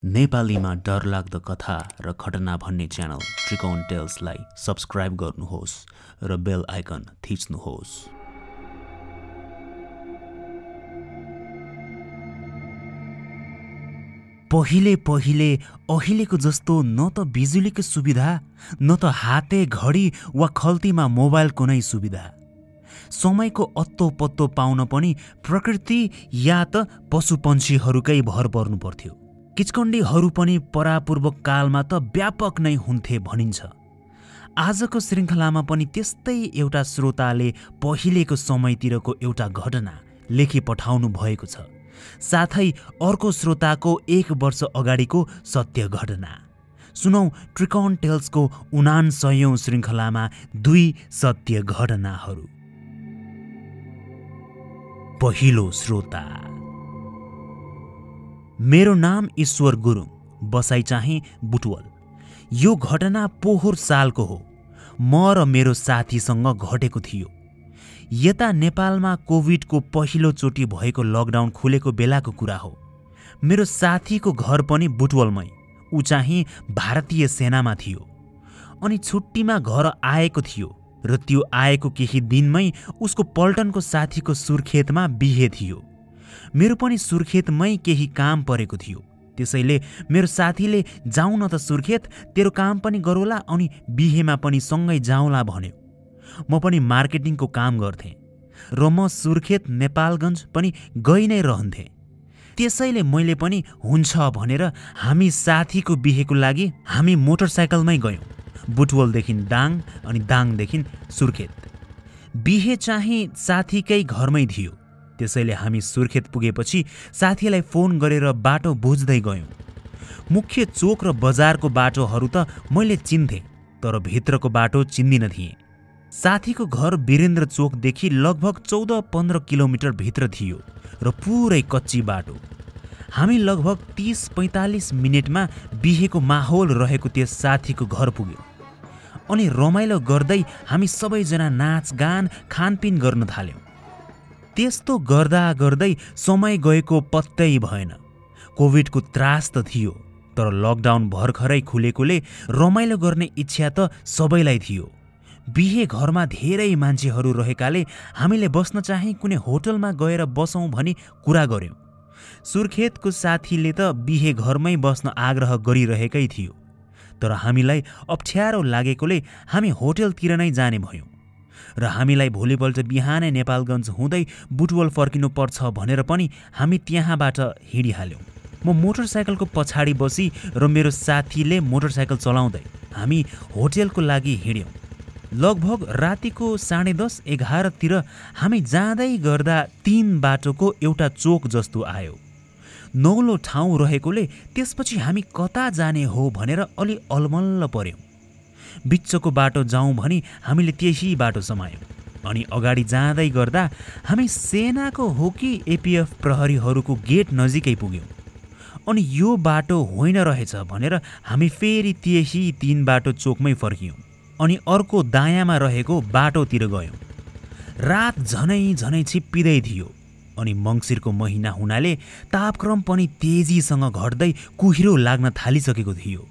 नेपालीमा डरलाग्दो कथा र घटना भन्ने च्यानल त्रिकोण टेल्सलाई सब्स्क्राइब गर्नुहोस् र बेल आइकन थिच्नुहोस्। पहिले अहिलेको जस्तो न त बिजुलीको सुविधा न त हाते घडी वा खल्तीमा मोबाइलको नै सुविधा। समयको अत्तो पत्तो पाउन पनि प्रकृति या त पशुपन्छीहरूकै भर पर्नु पर्थ्यो। किचकण्डीहरू पनि परापूर्व कालमा त व्यापक नै हुन्थे भनिन्छ। आजको श्रृङ्खलामा पनि त्यस्तै एउटा श्रोताले पहिलेको समयतिरको एउटा घटना लेखी पठाउनु भएको छ, साथै अर्को श्रोताको 1 वर्ष अगाडिको सत्य घटना। सुनौ त्रिकोण टेल्सको 79औं श्रृङ्खलामा 2 सत्य घटनाहरू। पहिलो श्रोता। मेरो नाम ईश्वर गुरुङ, बसाइ चाहिँ बुटवल। यो घटना पोहोर सालको हो। म र मेरो साथीसँग घटेको थियो। यता नेपालमा कोभिडको पहिलोचोटि भएको लकडाउन खुलेको बेलाको कुरा हो। मेरो साथीको घर पनि बुटवलमै। ऊ चाहिँ भारतीय सेनामा थियो अनि छुट्टीमा घर आएको थियो र त्यो आएको केही दिनमै उसको पल्टनको साथीको सुर्खेतमा बिहे थियो। मेरो पनि सुर्खेतमै केही काम परेको थियो। त्यसैले मेरो साथीले जाउँ न त सुर्खेत, तेरो काम पनि गरौला अनि बिहेमा पनि सँगै जाउँला भन्यो। म पनि मार्केटिङको काम गर्थेँ र म सुर्खेत नेपालगञ्ज पनि गइ नै रहन्थेँ। त्यसैले मैले पनि हुन्छ भनेर हामी साथीको बिहेको लागि हामी मोटरसाइकलमै गयौँ। बुटवलदेखि दाङ अनि दाङदेखि सुर्खेत। बिहे चाहिँ साथीकै घरमै थियो। त्यसैले हामी सुर्खेत पुगेपछि साथीलाई फोन गरेर बाटो बुझ्दै गयौँ। मुख्य चोक र बजारको बाटोहरू त मैले चिन्थेँ, तर भित्रको बाटो चिन्दिन थिएँ। साथीको घर वीरेन्द्र चोकदेखि लगभग 14-15 किलोमिटर भित्र थियो र पुरै कच्ची बाटो। हामी लगभग 30-45 मिनटमा बिहेको माहौल रहेको त्यस साथीको घर पुग्यौँ अनि रमाइलो गर्दै हामी सबैजना नाचगान खानपिन गर्न थाल्यौँ। त्यस्तो गर्दा गर्दै समय गएको पत्तै भएन। कोभिडको त्रास त थियो, तर लकडाउन भर्खरै खुलेकोले रमाइलो गर्ने इच्छा त सबैलाई थियो। बिहे घरमा धेरै मान्छेहरू रहेकाले हामीले बस्न चाहिँ कुनै होटलमा गएर बसौँ भनी कुरा गर्यौँ। सुर्खेतको साथीले त बिहे घरमै बस्न आग्रह गरिरहेकै थियो, तर हामीलाई अप्ठ्यारो लागेकोले हामी होटलतिर नै जाने भयौँ र हामीलाई भोलिपल्ट बिहानै नेपालगञ्ज हुँदै बुटवल फर्किनु पर्छ भनेर पनि हामी त्यहाँबाट हिँडिहाल्यौँ। म मोटरसाइकलको पछाडि बसी र मेरो साथीले मोटरसाइकल चलाउँदै हामी होटलको लागि हिँड्यौँ। लगभग रातिको 10:30-11 हामी जाँदै गर्दा 3 बाटोको एउटा चोक जस्तो आयो। नौलो ठाउँ रहेकोले त्यसपछि हामी कता जाने हो भनेर अलि अलमल्ल पर्यौँ। बिचको बाटो जाउँ भनी हामीले त्यही बाटो समायौँ अनि अगाडि जाँदै गर्दा हामी सेनाको हो कि एपीएफ प्रहरीहरूको गेट नजिकै पुग्यौँ अनि यो बाटो होइन रहेछ भनेर हामी फेरि त्यही 3 बाटो चोकमै फर्कियौँ अनि अर्को दायाँमा रहेको बाटोतिर गयौँ। रात झनै छिप्पिँदै थियो अनि मङ्सिरको महिना हुनाले तापक्रम पनि तेजीसँग घट्दै कुहिरो लाग्न थालिसकेको थियो।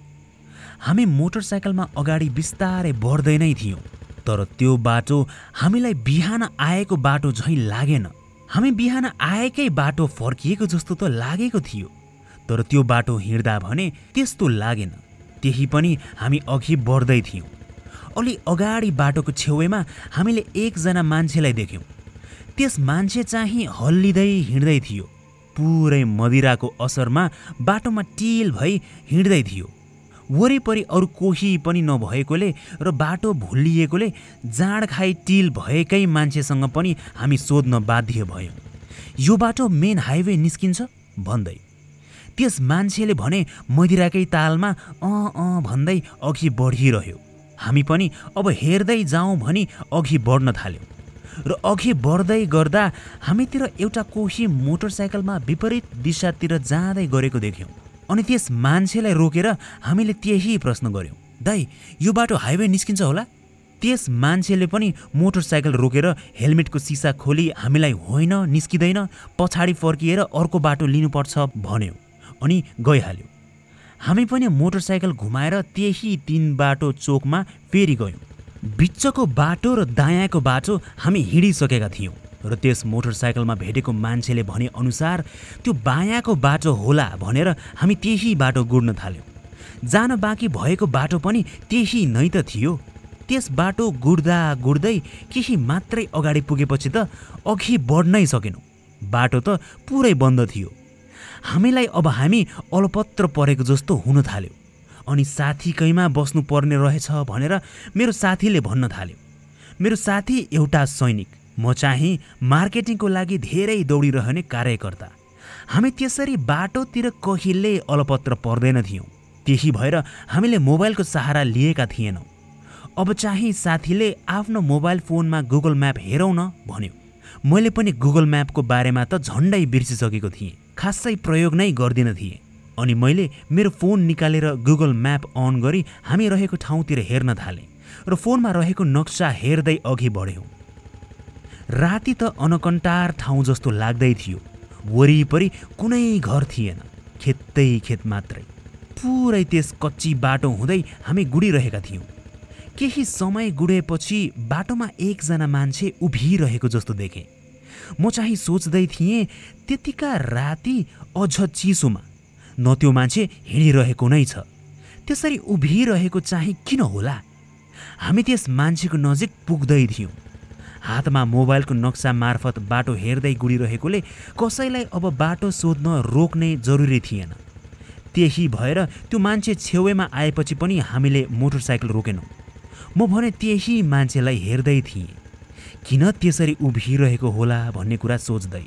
हामी मोटरसाइकलमा अगाडि बिस्तारै बढ्दै नै थियौँ, तर त्यो बाटो हामीलाई बिहान आएको बाटो झैँ लागेन। हामी बिहान आएकै बाटो फर्किएको जस्तो त लागेको थियो, तर त्यो बाटो हिँड्दा भने त्यस्तो लागेन। त्यही पनि हामी अघि बढ्दै थियौँ। अलि अगाडि बाटोको छेउमा हामीले एकजना मान्छेलाई देख्यौँ। त्यस मान्छे चाहिँ हल्लिँदै हिँड्दै थियो। पुरै मदिराको असरमा बाटोमा टिल भई हिँड्दै थियो। वरिपरि अरू कोही पनि नभएकोले र बाटो भुलिएकोले जाँड खाइ टिल भएकै मान्छेसँग पनि हामी सोध्न बाध्य भयौँ, यो बाटो मेन हाइवे निस्किन्छ भन्दै। त्यस मान्छेले भने मदिराकै तालमा भन्दै अघि बढिरह्यो। हामी पनि अब हेर्दै जाउँ भनी अघि बढ्न थाल्यौँ र अघि बढ्दै गर्दा हामीतिर एउटा कोही मोटरसाइकलमा विपरीत दिशातिर जाँदै गरेको देख्यौँ अनि त्यस मान्छेलाई रोकेर हामीले त्यही प्रश्न गर्यौँ, दाइ यो बाटो हाइवे निस्किन्छ होला? त्यस मान्छेले पनि मोटरसाइकल रोकेर हेलमेटको सिसा खोली हामीलाई होइन निस्किँदैन, पछाडि फर्किएर अर्को बाटो लिनुपर्छ भन्यो अनि गइहाल्यो। हामी पनि मोटरसाइकल घुमाएर त्यही 3 बाटो चोकमा फेरि गयौँ। बिचको बाटो र दायाँको बाटो हामी हिँडिसकेका थियौँ र त्यस मोटरसाइकलमा भेटेको मान्छेले भने अनुसार त्यो बायाँको बाटो होला भनेर हामी त्यही बाटो गुड्न थाल्यौँ। जान बाँकी भएको बाटो पनि त्यही नै त थियो। त्यस बाटो गुड्दा गुड्दै केही मात्रै अगाडि पुगेपछि त अघि बढ्नै सकेनौँ। बाटो त पुरै बन्द थियो। हामीलाई अब हामी अलपत्र परेको जस्तो हुन थाल्यो। अनि साथीकैमा बस्नु पर्ने रहेछ भनेर मेरो साथीले भन्न थाल्यो। मेरो साथी एउटा सैनिक, म चाहिँ मार्केटिङको लागि धेरै दौडिरहने कार्यकर्ता। हामी त्यसरी बाटोतिर कहिले अलपत्र पर्दैन थियौँ। त्यही भएर हामीले मोबाइलको सहारा लिएका थिएनौँ। अब चाहिँ साथीले आफ्नो मोबाइल फोनमा गुगल म्याप हेरौँ न भन्यो। मैले पनि गुगल म्यापको बारेमा त झन्डै बिर्सिसकेको थिएँ, खासै प्रयोग नै गर्दिन थिएँ। अनि मैले मेरो फोन निकालेर गुगल म्याप अन गरी हामी रहेको ठाउँतिर हेर्न थालेँ र फोनमा रहेको नक्सा हेर्दै अघि बढ्यौँ। राति त अनकन्टार ठाउँ जस्तो लाग्दै थियो। वरिपरि कुनै घर थिएन, खेतै खेत मात्रै। पुरै त्यस कच्ची बाटो हुँदै हामी गुडिरहेका थियौँ। केही समय गुडेपछि बाटोमा एकजना मान्छे उभिरहेको जस्तो देखेँ। म चाहिँ सोच्दै थिएँ त्यतिका राति अझ चिसोमा न त्यो मान्छे हिँडिरहेको नै छ, त्यसरी उभिरहेको चाहिँ किन होला? हामी त्यस मान्छेको नजिक पुग्दै थियौँ। हातमा मोबाइलको नक्सा मार्फत बाटो हेर्दै गुडिरहेकोले कसैलाई अब बाटो सोध्न रोक्ने जरुरी थिएन। त्यही भएर त्यो मान्छे छेउमा आएपछि पनि हामीले मोटरसाइकल रोकेनौँ। म भने त्यही मान्छेलाई हेर्दै थिएँ, किन त्यसरी उभिरहेको होला भन्ने कुरा सोच्दै।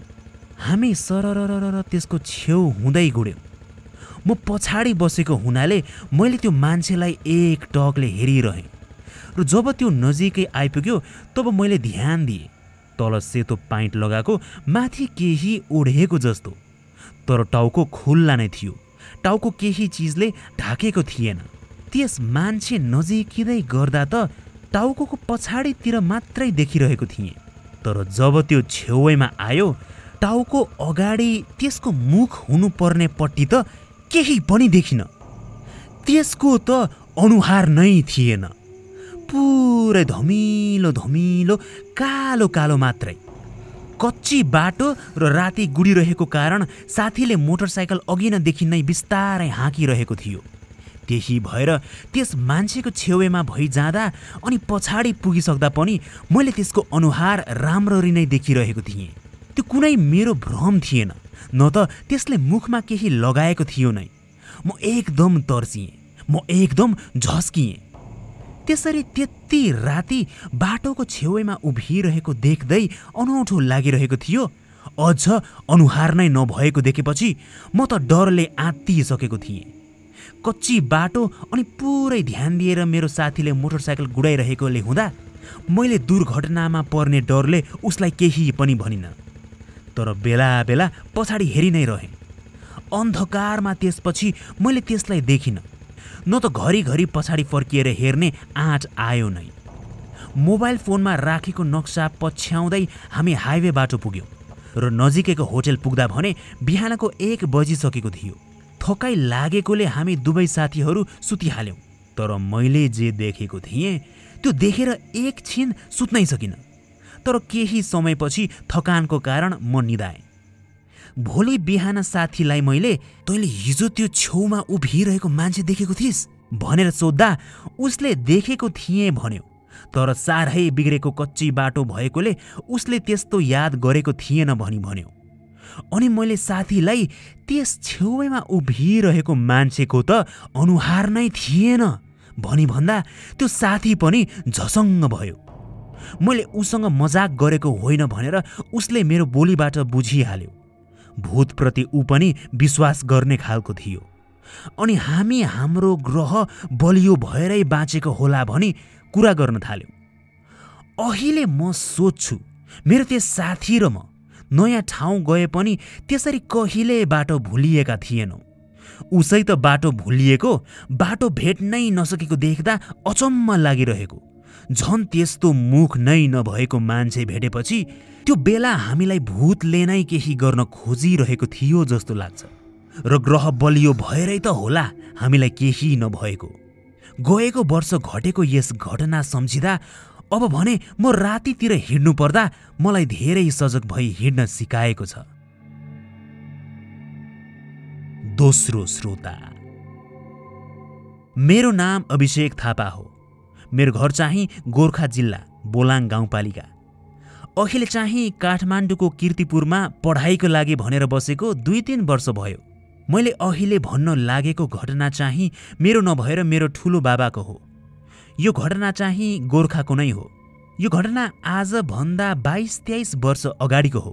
हामी सरर त्यसको छेउ हुँदै गुड्यौँ। म पछाडि बसेको हुनाले मैले त्यो मान्छेलाई एक टकले हेरिरहेँ र जब त्यो नजिकै आइपुग्यो तब मैले ध्यान दिएँ। तल सेतो पाइन्ट लगाएको, माथि केही ओढेको जस्तो, तर टाउको खुल्ला नै थियो। टाउको केही चिजले ढाकेको थिएन। त्यस मान्छे नजिकिँदै गर्दा त टाउको पछाडितिर मात्रै देखिरहेको थिएँ, तर जब त्यो छेउमा आयो टाउको अगाडि त्यसको मुख हुनुपर्ने पट्टि त केही पनि देखिन। त्यसको त अनुहार नै थिएन, पुरै धमिलो धमिलो कालो कालो मात्रै। कच्ची बाटो र राति गुडिरहेको कारण साथीले मोटरसाइकल अघि नदेखि नै बिस्तारै हाँकिरहेको थियो। त्यही भएर त्यस मान्छेको छेउमा भइजाँदा अनि पछाडि पुगिसक्दा पनि मैले त्यसको अनुहार राम्ररी नै देखिरहेको थिएँ। त्यो कुनै मेरो भ्रम थिएन, न त त्यसले मुखमा केही लगाएको थियो नै। म एकदम तर्सिएँ, म एकदम झस्किएँ। त्यसरी त्यति राति बाटोको छेउमा उभिरहेको देख्दै अनौठो लागिरहेको थियो। अझ अनुहार नै नभएको देखेपछि म त डरले आत्तिसकेको थिएँ। कच्ची बाटो अनि पुरै ध्यान दिएर मेरो साथीले मोटरसाइकल गुडाइरहेकोले हुँदा मैले दुर्घटनामा पर्ने डरले उसलाई केही पनि भनिनँ, तर बेला बेला पछाडि हेरि नै रहेँ। अन्धकारमा त्यसपछि मैले त्यसलाई देखिनँ, न त घरिघरि पछाडि फर्किएर हेर्ने आँट आयो नै। मोबाइल फोनमा राखेको नक्सा पछ्याउँदै हामी हाइवे बाटो पुग्यौँ र नजिकैको होटल पुग्दा भने बिहानको 1 बजिसकेको थियो। थकाइ लागेकोले हामी दुवै साथीहरू सुतिहाल्यौँ, तर मैले जे देखेको थिएँ त्यो देखेर एकछिन सुत्नै सकिनँ। तर केही समयपछि थकानको कारण म निदाएँ। भोलि बिहान साथीलाई मैले तैँले हिजो त्यो छेउमा उभिरहेको मान्छे देखेको थिइस् भनेर सोद्धा उसले देखेको थिएँ भन्यो, तर साह्रै बिग्रेको कच्ची बाटो भएकोले उसले त्यस्तो याद गरेको थिएन भनी भन्यो। अनि मैले साथीलाई त्यस छेउमा उभिरहेको मान्छेको त अनुहार नै थिएन भनी भन्दा त्यो साथी पनि झसङ्ग भयो। मैले उसँग मजाक गरेको होइन भनेर उसले मेरो बोलीबाट बुझिहाल्यो। भूतप्रति ऊ पनि विश्वास गर्ने खालको थियो। अनि हामी हाम्रो ग्रह बलियो भएरै बाँचेको होला भनी कुरा गर्न थाल्यौँ। अहिले म सोच्छु मेरो त्यस साथी र म नयाँ ठाउँ गए पनि त्यसरी कहिले बाटो भुलिएका थिएनौँ। उसै त बाटो भुलिएको, बाटो भेट्नै नसकेको देख्दा अचम्म लागिरहेको। झन् त्यस्तो मुख नै नभएको मान्छे भेटेपछि त्यो बेला हामीलाई भूतले नै केही गर्न खोजिरहेको थियो जस्तो लाग्छ। र ग्रह बलियो भएरै त होला हामीलाई केही नभएको। गएको वर्ष घटेको यस घटना सम्झिँदा अब भने म रातितिर हिँड्नु पर्दा मलाई धेरै सजग भई हिँड्न सिकाएको छ। दोस्रो श्रोता। मेरो नाम अभिषेक थापा हो। मेरो घर चाहिँ गोर्खा जिल्ला बोलाङ गाउँपालिका। अहिले चाहिँ काठमाडौँको कीर्तिपुरमा पढाइको लागि भनेर बसेको 2-3 वर्ष भयो। मैले अहिले भन्न लागेको घटना चाहिँ मेरो नभएर मेरो ठुलो बाबाको हो। यो घटना चाहिँ गोर्खाको नै हो। यो घटना आज भन्दा 22-23 वर्ष अगाडिको हो।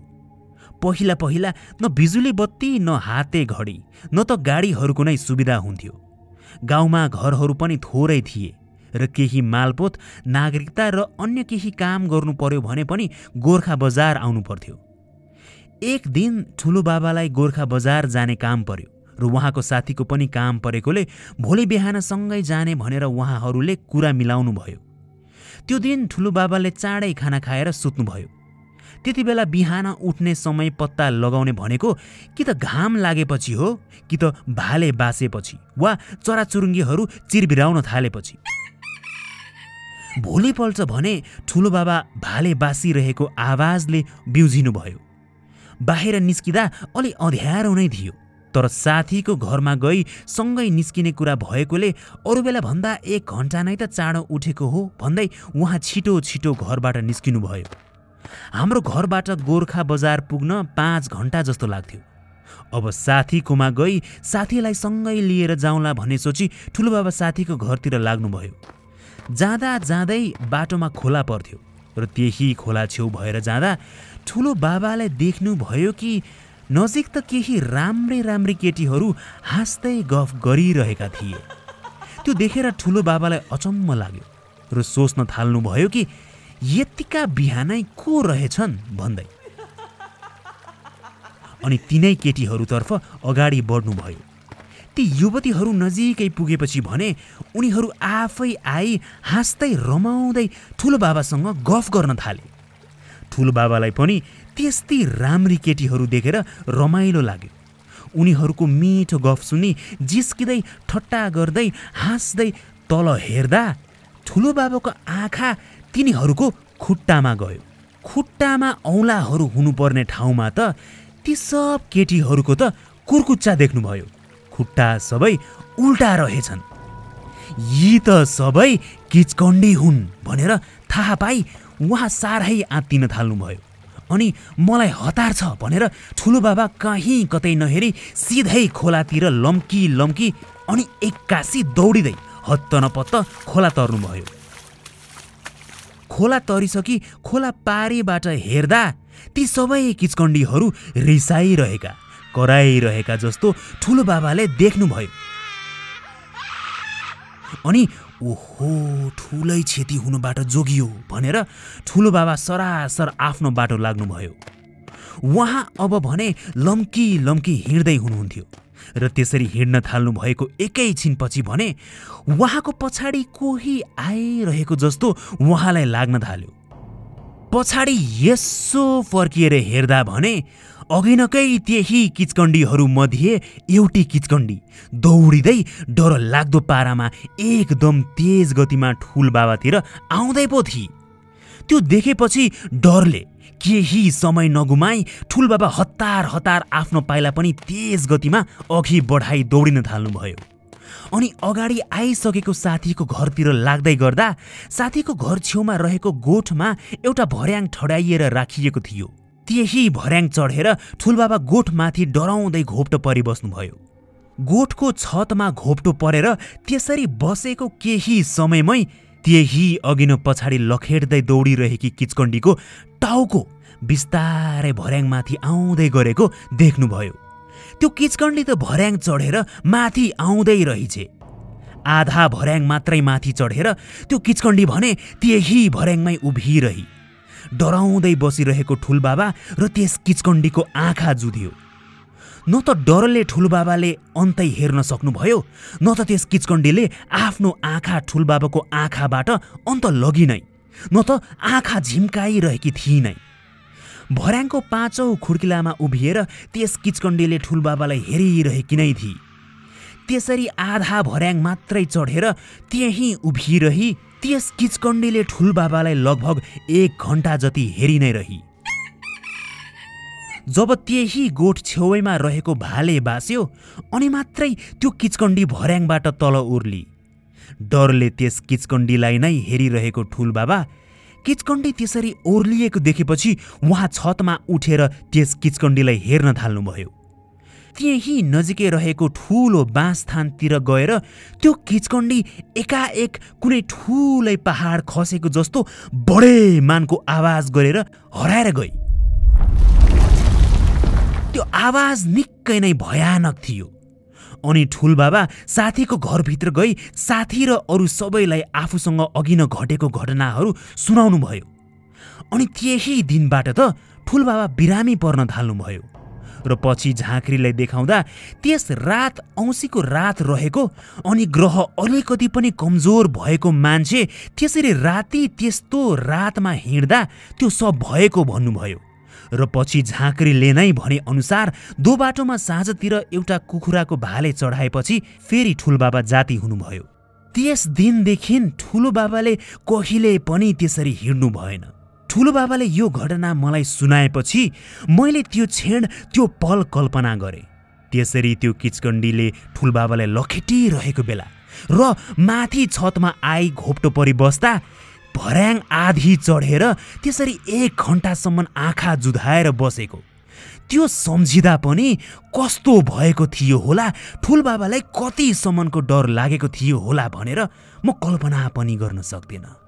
पहिला पहिला न बिजुली बत्ती न हाते घडी न त गाडीहरूको नै सुविधा हुन्थ्यो। गाउँमा घरहरू पनि थोरै थिए र केही मालपोत नागरिकता र अन्य केही काम गर्नु पर्यो भने पनि गोर्खा बजार आउनु पर्थ्यो। एक दिन ठुलो बाबालाई गोर्खा बजार जाने काम पर्यो र उहाँको साथीको पनि काम परेकोले भोलि बिहान सँगै जाने भनेर उहाँहरूले कुरा मिलाउनु भयो। त्यो दिन ठुलो बाबाले चाँडै खाना खाएर सुत्नुभयो। त्यति बेला बिहान उठ्ने समय पत्ता लगाउने भनेको कि त घाम लागेपछि हो कि त भाले बासेपछि वा चराचुरुङ्गीहरू चिरबिराउन थालेपछि। भोलिपल्ट भने ठुलो बाबा भाले बासिरहेको आवाजले बिउजिनुभयो। बाहिर निस्किँदा अलि अँध्यारो नै थियो, तर साथीको घरमा गई सँगै निस्किने कुरा भएकोले अरू बेला भन्दा 1 घन्टा नै त चाँडो उठेको हो भन्दै उहाँ छिटो छिटो घरबाट निस्किनु भयो। हाम्रो घरबाट गोर्खा बजार पुग्न 5 घन्टा जस्तो लाग्थ्यो। अब साथीकोमा गई साथीलाई सँगै लिएर जाउँला भन्ने सोची ठुलो बाबा साथीको घरतिर लाग्नुभयो। जाँदा जाँदै बाटोमा खोला पर्थ्यो र त्यही खोला छेउ भएर जाँदा ठुलो बाबाले देख्नुभयो कि नजिक त केही राम्री केटीहरू हाँस्दै गफ गरिरहेका थिए। त्यो देखेर ठुलो बाबालाई अचम्म लाग्यो र सोच्न थाल्नुभयो कि यतिका बिहानै को रहेछन् भन्दै। अनि तिनै केटीहरूतर्फ अगाडि बढ्नुभयो। ती युवतीहरू नजिकै पुगेपछि भने उनीहरू आफै आई हाँस्दै रमाउँदै ठुलो बाबासँग गफ गर्न थाले। ठुलो बाबालाई पनि त्यस्तै राम्री केटीहरू देखेर रमाइलो लाग्यो। उनीहरूको मिठो गफ सुनि जिस्किँदै ठट्टा गर्दै हाँस्दै तल हेर्दा ठुलो बाबाको आँखा तिनीहरूको खुट्टामा गयो। खुट्टामा औँलाहरू हुनुपर्ने ठाउँमा त ती सब केटीहरूको त कुर्कुच्चा देख्नुभयो। खुट्टा सबै उल्टा रहेछन्। यी त सबै किचकन्डी हुन् भनेर थाहा पाई उहाँ साह्रै आत्तिन थाल्नुभयो। अनि मलाई हतार छ भनेर ठुलो बाबा कहीँ कतै नहेरी सिधै खोलातिर लम्की अनि एक्कासी दौडिँदै हत्त नपत्त खोला तर्नुभयो। खोला तरिसकी खोला पारीबाट हेर्दा ती सबै किचकन्डीहरू रिसाइरहेका कराइरहेका जस्तो ठुलो बाबाले देख्नुभयो। अनि ओहो ठुलै क्षति हुनुबाट जोगियो भनेर ठुलो बाबा सरासर आफ्नो बाटो लाग्नुभयो। उहाँ अब भने लम्की हिँड्दै हुनुहुन्थ्यो र त्यसरी हिँड्न थाल्नु भएको एकैछिनपछि भने उहाँको पछाडि कोही आइरहेको जस्तो उहाँलाई लाग्न थाल्यो। पछाडि यसो फर्किएर हेर्दा भने अघिनकै त्यही किचकन्डीहरू मध्ये एउटी किचकन्डी दौडिँदै डर लाग्दो पारामा एकदम तेज गतिमा ठुल बाबातिर आउँदै पो थिए। त्यो देखेपछि डरले केही समय नगुमाई ठुल बाबा हतार आफ्नो पाइला पनि तेज गतिमा अघि बढाई दौडिन थाल्नुभयो। अनि अगाडि आइसकेको साथीको घरतिर लाग्दै गर्दा साथीको घर छेउमा रहेको गोठमा एउटा भर्याङ ठडाइएर राखिएको थियो। त्यही भर्याङ चढेर ठुलबाबा गोठमाथि डराउँदै घोप्टो परिबस्नुभयो। गोठको छतमा घोप्टो परेर त्यसरी बसेको केही समयमै त्यही अघिनो पछाडि लखेड्दै दौडिरहेकी किचकन्डीको टाउको बिस्तारै भर्याङमाथि आउँदै गरेको देख्नुभयो। त्यो किचकन्डी त भर्याङ चढेर माथि आउँदै रहिछे। आधा भर्याङ मात्रै माथि चढेर त्यो किचकन्डी भने त्यही भर्याङमै उभिरही डराउँदै बसिरहेको ठुलबाबा र त्यस किचकन्डीको आँखा जुधियो। न त डरले ठुलबाबाले अन्तै हेर्न सक्नुभयो न त त्यस किचकन्डीले आफ्नो आँखा ठुलबाबाको आँखाबाट अन्त लगी नै न त आँखा झिम्काइरहेकी थिई नै। भर्याङको 5औं खुड्किलामा उभिएर त्यस किचकन्डीले ठुलबाबालाई हेरिरहेकी नै थिए। त्यसरी आधा भर्याङ मात्रै चढेर त्यही उभिरही त्यस किचकण्डीले ठुलबाबालाई लगभग 1 घण्टा जति हेरि नै रही। जब त्यही गोठ छेउमा रहेको भाले बास्यो अनि मात्रै त्यो किचकण्डी भर्याङबाट तल उर्ली। डरले त्यस किचकण्डीलाई नै हेरिरहेको ठुलबाबा किचकण्डी त्यसरी ओर्लिएको देखेपछि उहाँ छतमा उठेर त्यस किचकण्डीलाई हेर्न थाल्नुभयो। त्यही नजिकै रहेको ठुलो बाँसथानतिर गएर त्यो किचकण्डी एकाएक कुनै ठुलै पहाड खसेको जस्तो बडे मानको आवाज गरेर हराएर गई। त्यो आवाज निकै नै भयानक थियो। अनि ठुलबाबा साथीको घरभित्र गई साथी र अरू सबैलाई आफूसँग अघि न घटेको घटनाहरू सुनाउनु भयो। अनि त्यही दिनबाट त ठुलबाबा बिरामी पर्न थाल्नुभयो र पछि झाँक्रीलाई देखाउँदा त्यस रात औँसीको रात रहेको अनि ग्रह अलिकति पनि कमजोर भएको मान्छे त्यसरी राति त्यस्तो रातमा हिँड्दा त्यो सब भएको भन्नुभयो। र पछि झाँक्रीले नै भने अनुसार दो बाटोमा साँझतिर एउटा कुखुराको भाले चढाएपछि फेरि ठुलबाबा जाति हुनुभयो। त्यस दिनदेखि ठुलोबाबाले कहिले पनि त्यसरी हिँड्नु भएन। ठुलोबाबाले यो घटना मलाई सुनाएपछि मैले त्यो क्षण त्यो पल कल्पना गरेँ। त्यसरी त्यो किचकण्डीले ठुलबाबालाई लखेटिरहेको बेला र माथि छतमा आई घोप्टो परि बस्दा भर्याङ आधी चढेर त्यसरी 1 घण्टासम्म आँखा जुधाएर बसेको त्यो सम्झिँदा पनि कस्तो भएको थियो होला, ठुलबाबालाई कतिसम्मको डर लागेको थियो होला भनेर म कल्पना पनि गर्न सक्दिनँ।